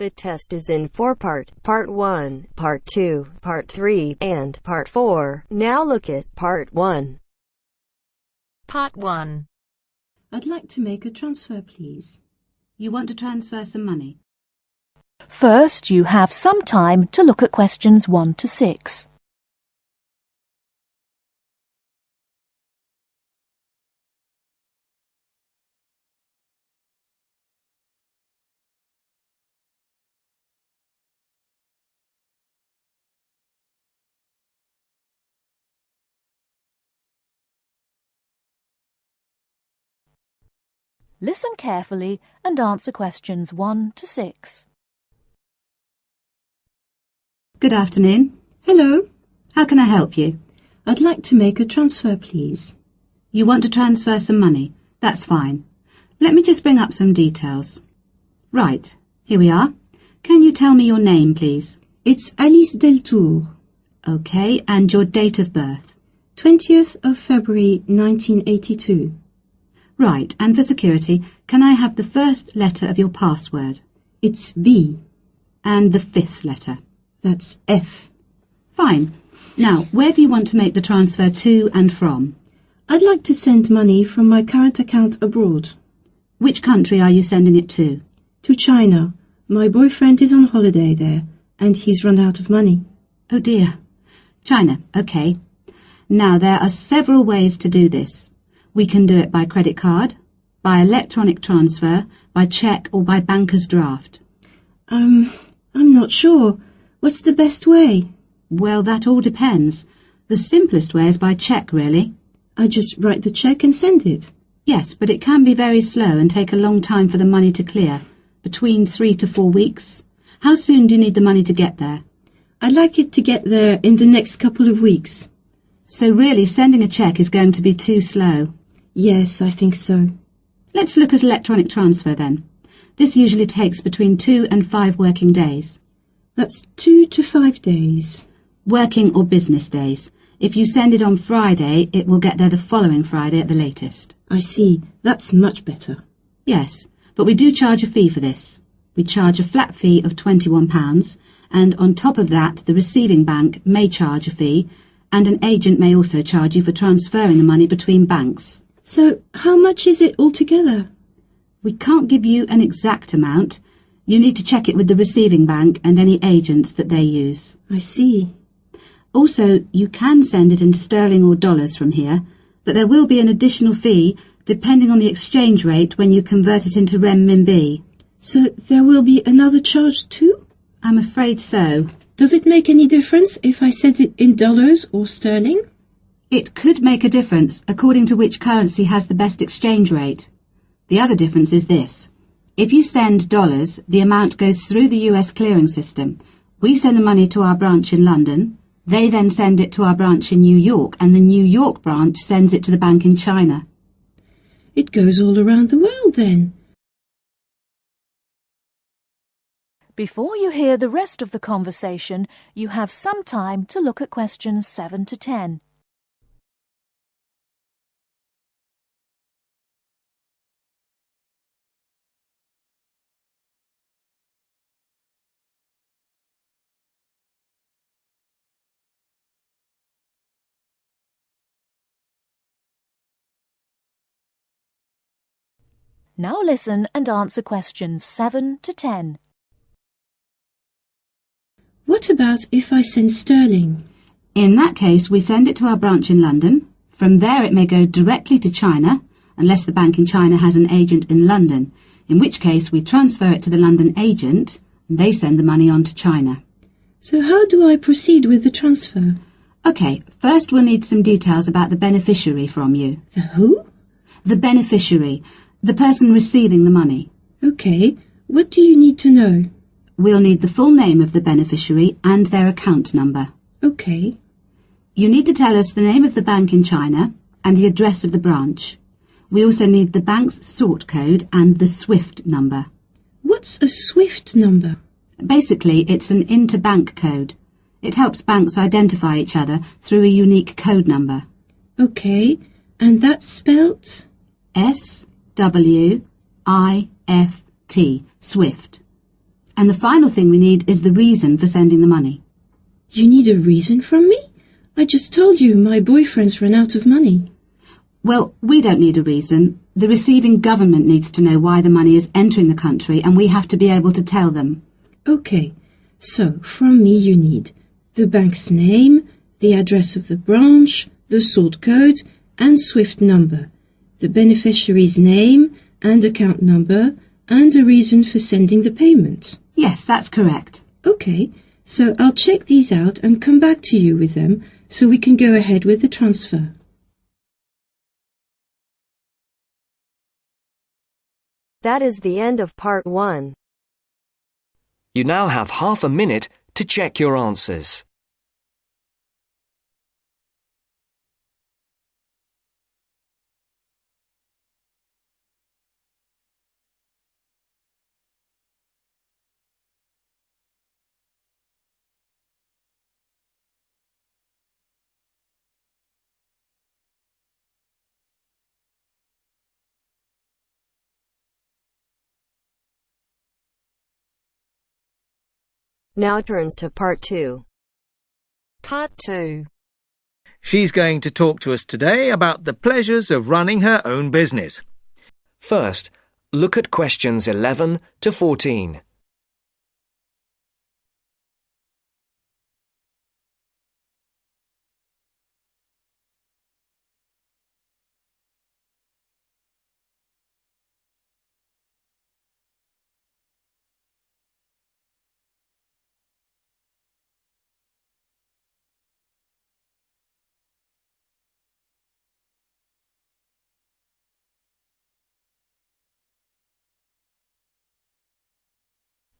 The test is in 4-part, Part 1, Part 2, Part 3, and Part 4. Now look at Part 1. Part 1. I'd like to make a transfer, please. You want to transfer some money? First, you have some time to look at questions 1 to 6. Listen carefully and answer questions 1 to 6. Good afternoon. Hello. How can I help you? I'd like to make a transfer, please. You want to transfer some money? That's fine. Let me just bring up some details. Right, here we are. Can you tell me your name, please? It's Alice Deltour. Okay, and your date of birth? 20th of February 1982. Right, and for security, can I have the first letter of your password? It's B. And the 5th letter? That's F. Fine. Now, where do you want to make the transfer to and from? I'd like to send money from my current account abroad. Which country are you sending it to? To China. My boyfriend is on holiday there, and he's run out of money. Oh dear. China, okay. Now, there are several ways to do this. We can do it by credit card, by electronic transfer, by cheque or by banker's draft. I'm not sure. What's the best way? Well, that all depends. The simplest way is by cheque, really. I just write the cheque and send it. Yes, but it can be very slow and take a long time for the money to clear, between 3 to 4 weeks. How soon do you need the money to get there? I'd like it to get there in the next couple of weeks. So really, sending a cheque is going to be too slow. Yes, I think so. Let's look at electronic transfer then. This usually takes between 2 and 5 working days. That's 2 to 5 days. Working or business days. If you send it on Friday, it will get there the following Friday at the latest. I see. That's much better. Yes, but we do charge a fee for this. We charge a flat fee of £21, and on top of that, the receiving bank may charge a fee, and an agent may also charge you for transferring the money between banks. So, how much is it altogether? We can't give you an exact amount. You need to check it with the receiving bank and any agents that they use. I see. Also, you can send it in sterling or dollars from here, but there will be an additional fee depending on the exchange rate when you convert it into renminbi. So, there will be another charge too? I'm afraid so. Does it make any difference if I send it in dollars or sterling? It could make a difference according to which currency has the best exchange rate. The other difference is this. If you send dollars, the amount goes through the US clearing system. We send the money to our branch in London. They then send it to our branch in New York, and the New York branch sends it to the bank in China. It goes all around the world then. Before you hear the rest of the conversation, you have some time to look at questions 7 to 10. Now listen and answer questions 7 to 10. What about if I send sterling? In that case, we send it to our branch in London. From there it may go directly to China, unless the bank in China has an agent in London, in which case we transfer it to the London agent, and they send the money on to China. So how do I proceed with the transfer? OK, first we'll need some details about the beneficiary from you. The who? The beneficiary. The person receiving the money. OK. What do you need to know? We'll need the full name of the beneficiary and their account number. OK. You need to tell us the name of the bank in China and the address of the branch. We also need the bank's sort code and the SWIFT number. What's a SWIFT number? Basically, it's an interbank code. It helps banks identify each other through a unique code number. OK. And that's spelt? SWIFT, SWIFT. And the final thing we need is the reason for sending the money. You need a reason from me? I just told you my boyfriend's run out of money. Well, we don't need a reason. The receiving government needs to know why the money is entering the country, and we have to be able to tell them. Okay, so from me you need the bank's name, the address of the branch, the sort code and SWIFT number, the beneficiary's name and account number, and a reason for sending the payment. Yes, that's correct. Okay, so I'll check these out and come back to you with them so we can go ahead with the transfer. That is the end of part 1. You now have half a minute to check your answers. Now turns to part 2. Part 2. She's going to talk to us today about the pleasures of running her own business. First, look at questions 11 to 14.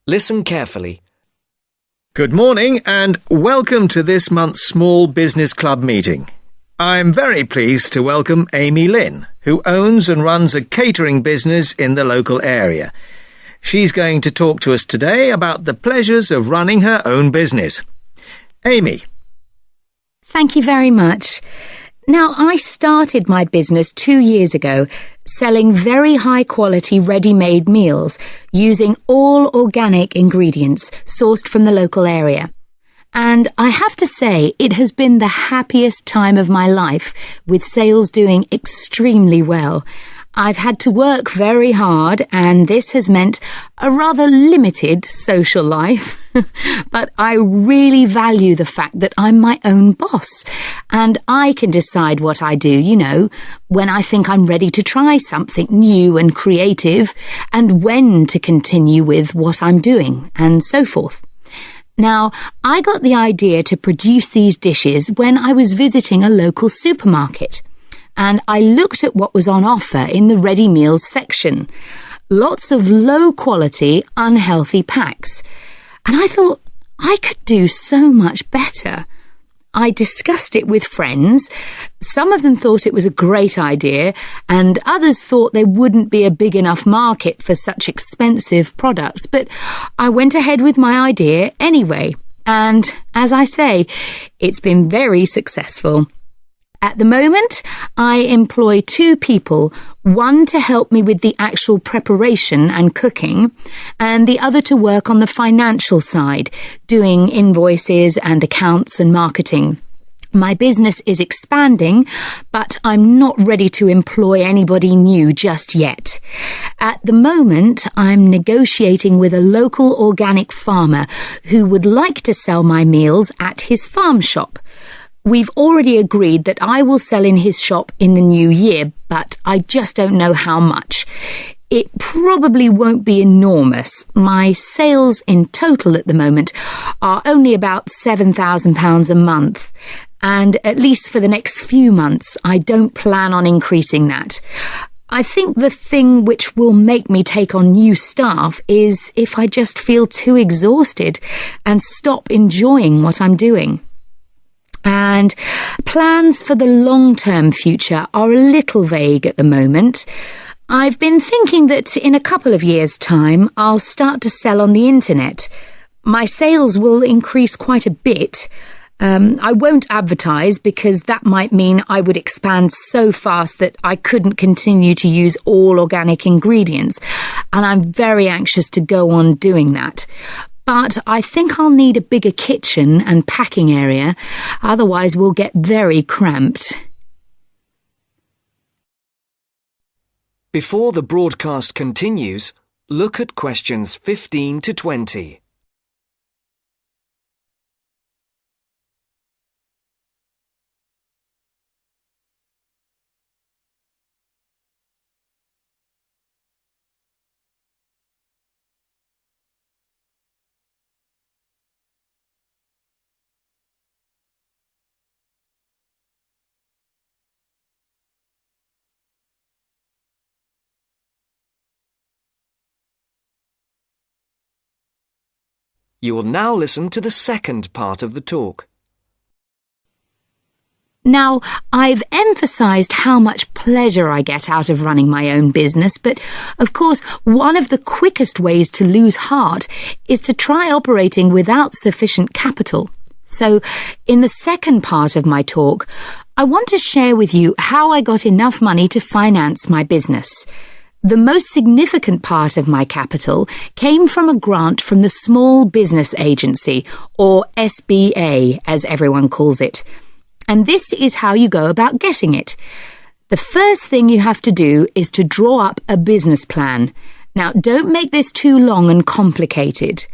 Listen carefully. Good morning and welcome to this month's Small Business Club meeting. I'm very pleased to welcome Amy Lynn, who owns and runs a catering business in the local area. She's going to talk to us today about the pleasures of running her own business. Amy. Thank you very much. Now, I started my business 2 years ago, selling very high-quality ready-made meals using all organic ingredients sourced from the local area. And I have to say, it has been the happiest time of my life, with sales doing extremely well. I've had to work very hard, and this has meant a rather limited social life. But I really value the fact that I'm my own boss, and I can decide what I do, when I think I'm ready to try something new and creative, and when to continue with what I'm doing, and so forth. Now, I got the idea to produce these dishes when I was visiting a local supermarket. And I looked at what was on offer in the ready meals section. Lots of low-quality, unhealthy packs. And I thought, I could do so much better. I discussed it with friends. Some of them thought it was a great idea, and others thought there wouldn't be a big enough market for such expensive products. But I went ahead with my idea anyway. And, as I say, it's been very successful. At the moment, I employ 2 people, one to help me with the actual preparation and cooking, and the other to work on the financial side, doing invoices and accounts and marketing. My business is expanding, but I'm not ready to employ anybody new just yet. At the moment, I'm negotiating with a local organic farmer who would like to sell my meals at his farm shop. We've already agreed that I will sell in his shop in the new year, but I just don't know how much. It probably won't be enormous. My sales in total at the moment are only about £7,000 a month, and at least for the next few months, I don't plan on increasing that. I think the thing which will make me take on new staff is if I just feel too exhausted and stop enjoying what I'm doing. And plans for the long-term future are a little vague at the moment. I've been thinking that in a couple of years' time, I'll start to sell on the internet. My sales will increase quite a bit. I won't advertise because that might mean I would expand so fast that I couldn't continue to use all organic ingredients, and I'm very anxious to go on doing that. But I think I'll need a bigger kitchen and packing area, otherwise we'll get very cramped. Before the broadcast continues, look at questions 15 to 20. You will now listen to the second part of the talk. Now, I've emphasised how much pleasure I get out of running my own business, but of course, one of the quickest ways to lose heart is to try operating without sufficient capital. So, in the second part of my talk, I want to share with you how I got enough money to finance my business. The most significant part of my capital came from a grant from the Small Business Agency, or SBA, as everyone calls it. And this is how you go about getting it. The first thing you have to do is to draw up a business plan. Now, don't make this too long and complicated.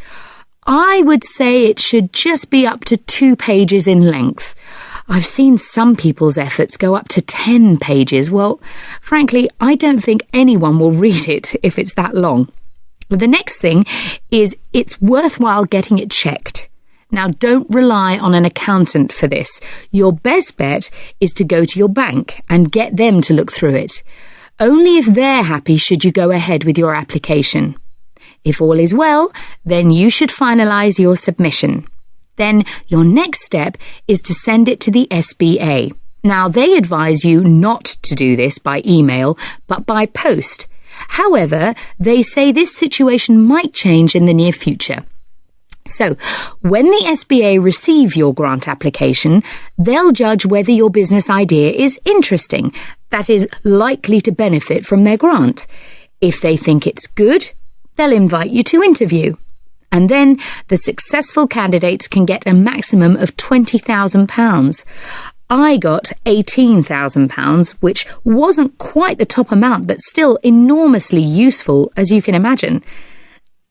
I would say it should just be up to 2 pages in length. I've seen some people's efforts go up to 10 pages. Well, frankly, I don't think anyone will read it if it's that long. The next thing is it's worthwhile getting it checked. Now, don't rely on an accountant for this. Your best bet is to go to your bank and get them to look through it. Only if they're happy should you go ahead with your application. If all is well, then you should finalise your submission. Then your next step is to send it to the SBA. Now, they advise you not to do this by email, but by post. However, they say this situation might change in the near future. So, when the SBA receive your grant application, they'll judge whether your business idea is interesting, that is, likely to benefit from their grant. If they think it's good, they'll invite you to interview. And then the successful candidates can get a maximum of £20,000. I got £18,000, which wasn't quite the top amount, but still enormously useful, as you can imagine.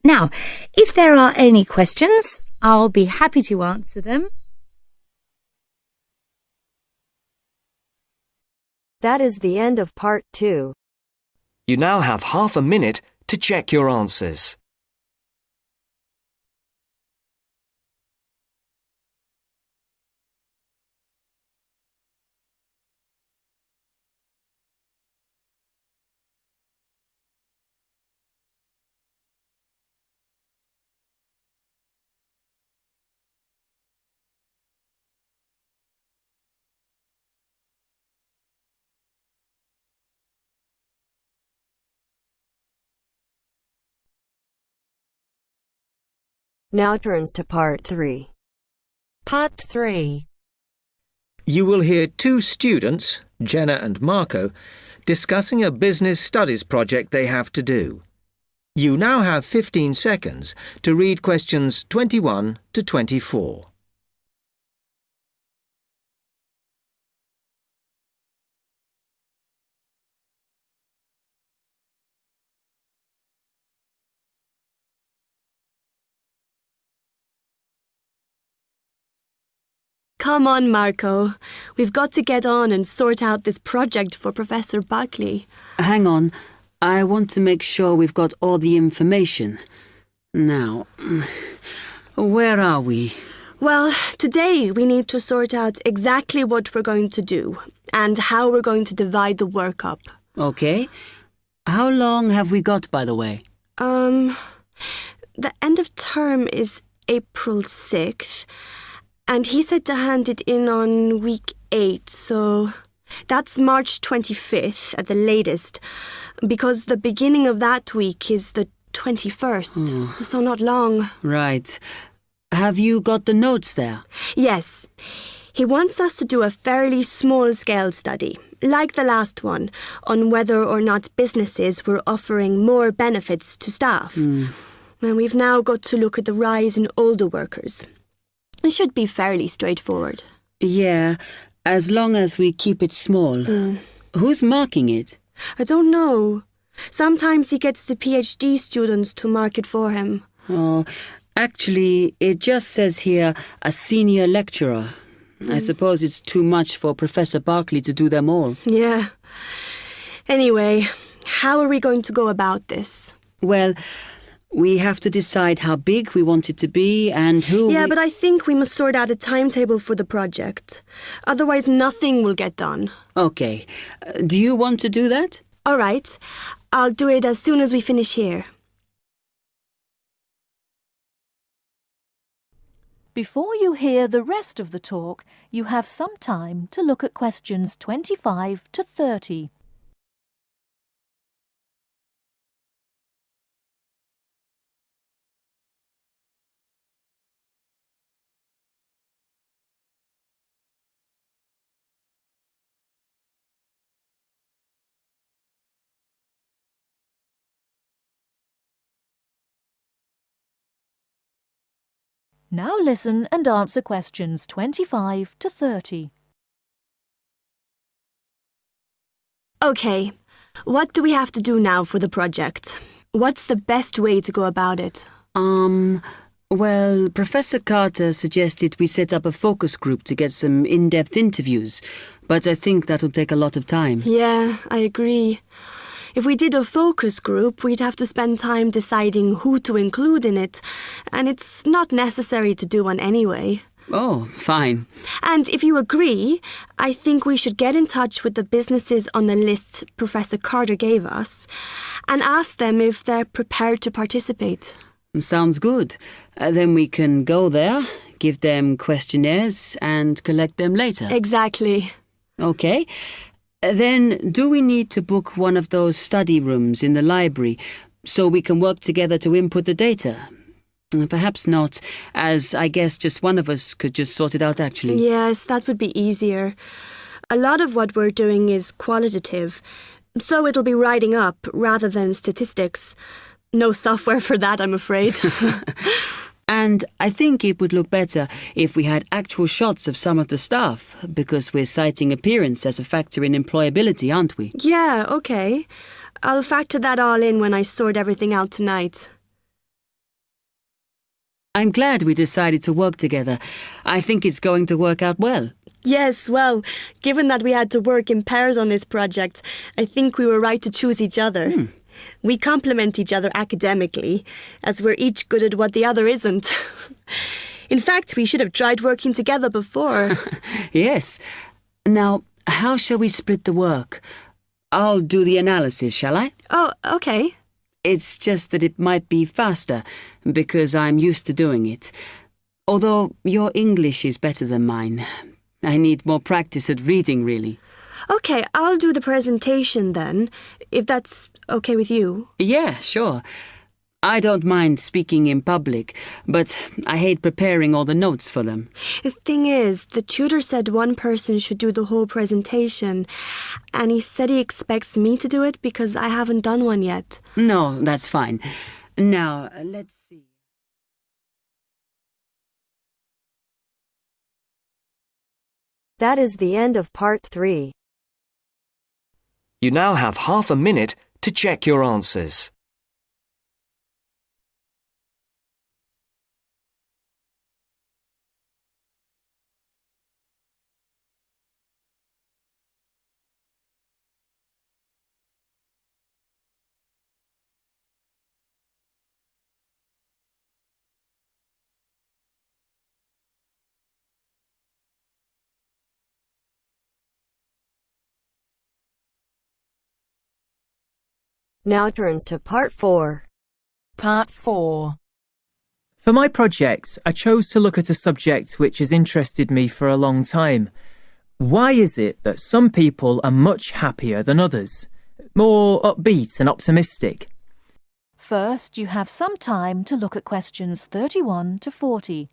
Now, if there are any questions, I'll be happy to answer them. That is the end of part 2. You now have half a minute to check your answers. Now turns to part 3. Part 3. You will hear 2 students, Jenna and Marco, discussing a business studies project they have to do. You now have 15 seconds to read questions 21 to 24. Come on, Marco. We've got to get on and sort out this project for Professor Buckley. Hang on. I want to make sure we've got all the information. Now, where are we? Well, today we need to sort out exactly what we're going to do and how we're going to divide the work up. Okay. How long have we got, by the way? The end of term is April 6th. And he said to hand it in on week 8, so that's March 25th at the latest, because the beginning of that week is the 21st, so not long. Right. Have you got the notes there? Yes. He wants us to do a fairly small-scale study, like the last one, on whether or not businesses were offering more benefits to staff. And we've now got to look at the rise in older workers. It should be fairly straightforward. Yeah, as long as we keep it small. Who's marking it? I don't know. Sometimes he gets the PhD students to mark it for him. Oh, actually, it just says here, a senior lecturer. I suppose it's too much for Professor Barclay to do them all. Yeah. Anyway, how are we going to go about this? Well, we have to decide how big we want it to be and who... Yeah, but I think we must sort out a timetable for the project. Otherwise, nothing will get done. Okay. Do you want to do that? All right. I'll do it as soon as we finish here. Before you hear the rest of the talk, you have some time to look at questions 25 to 30. Now listen and answer questions 25 to 30. Okay, what do we have to do now for the project? What's the best way to go about it? Well, Professor Carter suggested we set up a focus group to get some in-depth interviews, but I think that'll take a lot of time. Yeah, I agree. If we did a focus group, we'd have to spend time deciding who to include in it, and it's not necessary to do one anyway. Oh, fine. And if you agree, I think we should get in touch with the businesses on the list Professor Carter gave us and ask them if they're prepared to participate. Sounds good. Then we can go there, give them questionnaires and collect them later. Exactly. Okay. Then, do we need to book one of those study rooms in the library so we can work together to input the data? Perhaps not, as I guess just one of us could just sort it out actually. Yes, that would be easier. A lot of what we're doing is qualitative, so it'll be writing up rather than statistics. No software for that, I'm afraid. And I think it would look better if we had actual shots of some of the staff, because we're citing appearance as a factor in employability, aren't we? Yeah, okay. I'll factor that all in when I sort everything out tonight. I'm glad we decided to work together. I think it's going to work out well. Yes, well, given that we had to work in pairs on this project, I think we were right to choose each other. We complement each other academically, as we're each good at what the other isn't. In fact, we should have tried working together before. Yes. Now, how shall we split the work? I'll do the analysis, shall I? Oh, okay. It's just that it might be faster, because I'm used to doing it. Although your English is better than mine. I need more practice at reading, really. Okay, I'll do the presentation then, if that's okay with you. Yeah, sure. I don't mind speaking in public, but I hate preparing all the notes for them. The thing is, the tutor said one person should do the whole presentation, and he said he expects me to do it because I haven't done one yet. No, that's fine. Now, let's see. That is the end of part 3. You now have half a minute to check your answers. Now turns to part 4. Part 4. For my project, I chose to look at a subject which has interested me for a long time. Why is it that some people are much happier than others? More upbeat and optimistic? First, you have some time to look at questions 31 to 40.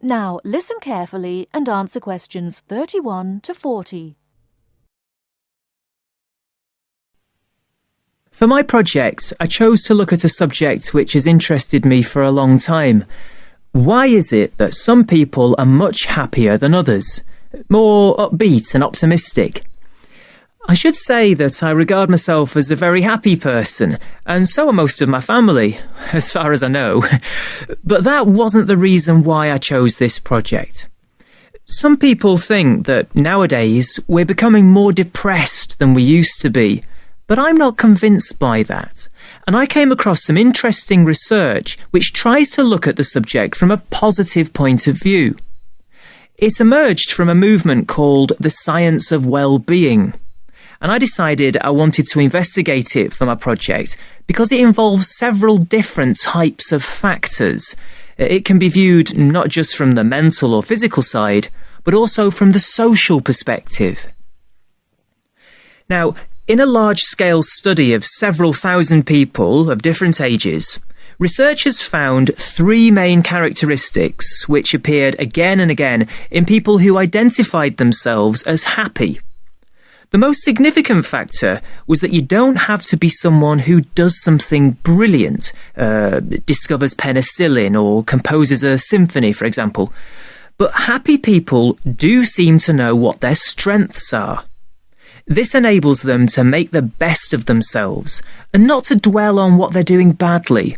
Now listen carefully and answer questions 31 to 40. For my project, I chose to look at a subject which has interested me for a long time. Why is it that some people are much happier than others? More upbeat and optimistic? I should say that I regard myself as a very happy person, and so are most of my family, as far as I know. But that wasn't the reason why I chose this project. Some people think that nowadays we're becoming more depressed than we used to be, but I'm not convinced by that. And I came across some interesting research which tries to look at the subject from a positive point of view. It emerged from a movement called the science of well-being. And I decided I wanted to investigate it for my project because it involves several different types of factors. It can be viewed not just from the mental or physical side, but also from the social perspective. Now, in a large-scale study of several thousand people of different ages, researchers found three main characteristics which appeared again and again in people who identified themselves as happy. The most significant factor was that you don't have to be someone who does something brilliant, discovers penicillin or composes a symphony, for example. But happy people do seem to know what their strengths are. This enables them to make the best of themselves and not to dwell on what they're doing badly.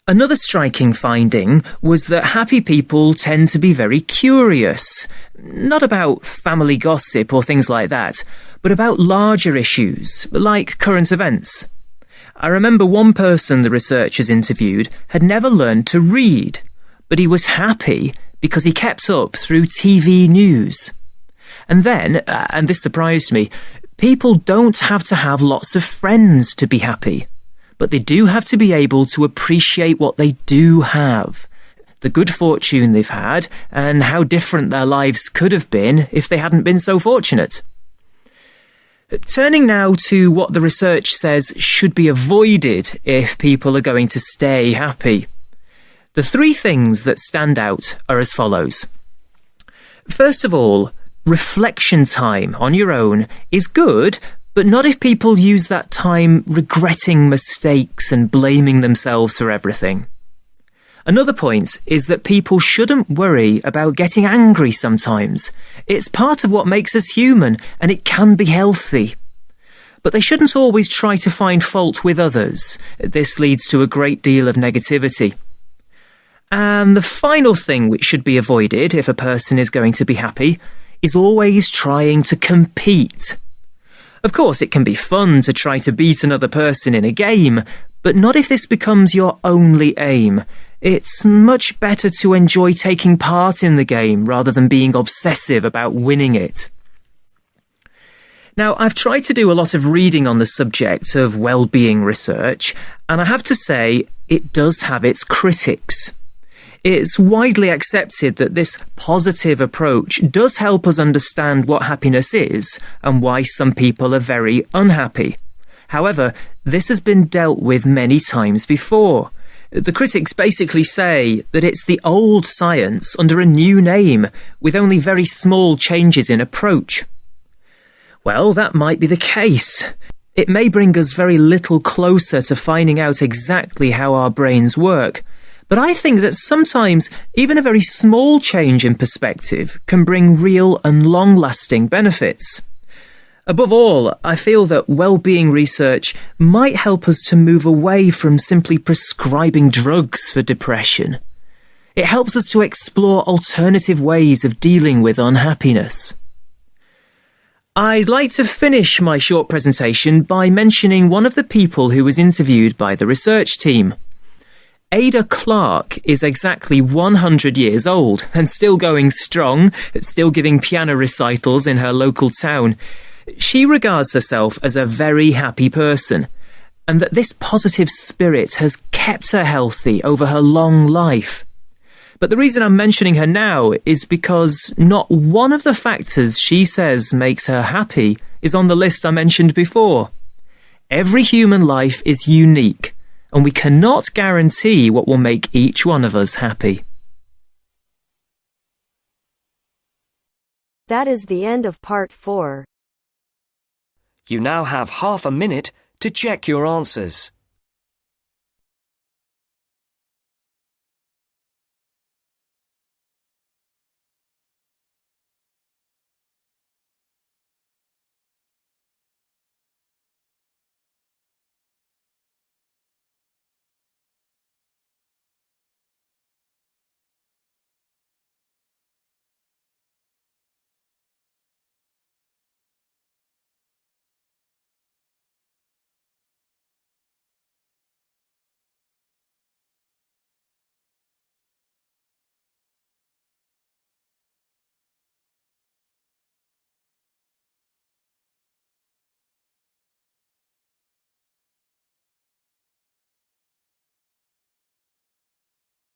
Another striking finding was that happy people tend to be very curious, not about family gossip or things like that, but about larger issues, like current events. I remember one person the researchers interviewed had never learned to read, but he was happy because he kept up through TV news. And then, and this surprised me, people don't have to have lots of friends to be happy, but they do have to be able to appreciate what they do have, the good fortune they've had, and how different their lives could have been if they hadn't been so fortunate. Turning now to what the research says should be avoided if people are going to stay happy. The three things that stand out are as follows. First of all, reflection time on your own is good, but not if people use that time regretting mistakes and blaming themselves for everything. Another point is that people shouldn't worry about getting angry sometimes. It's part of what makes us human, and it can be healthy. But they shouldn't always try to find fault with others. This leads to a great deal of negativity. And the final thing which should be avoided if a person is going to be happy is always trying to compete. Of course, it can be fun to try to beat another person in a game, but not if this becomes your only aim. It's much better to enjoy taking part in the game rather than being obsessive about winning it. Now, I've tried to do a lot of reading on the subject of well-being research, and I have to say it does have its critics. It's widely accepted that this positive approach does help us understand what happiness is and why some people are very unhappy. However, this has been dealt with many times before. The critics basically say that it's the old science under a new name, with only very small changes in approach. Well, that might be the case. It may bring us very little closer to finding out exactly how our brains work. But I think that sometimes even a very small change in perspective can bring real and long-lasting benefits. Above all, I feel that well-being research might help us to move away from simply prescribing drugs for depression. It helps us to explore alternative ways of dealing with unhappiness. I'd like to finish my short presentation by mentioning one of the people who was interviewed by the research team. Ada Clark is exactly 100 years old and still going strong, still giving piano recitals in her local town. She regards herself as a very happy person, and that this positive spirit has kept her healthy over her long life. But the reason I'm mentioning her now is because not one of the factors she says makes her happy is on the list I mentioned before. Every human life is unique, and we cannot guarantee what will make each one of us happy. That is the end of part 4. You now have half a minute to check your answers.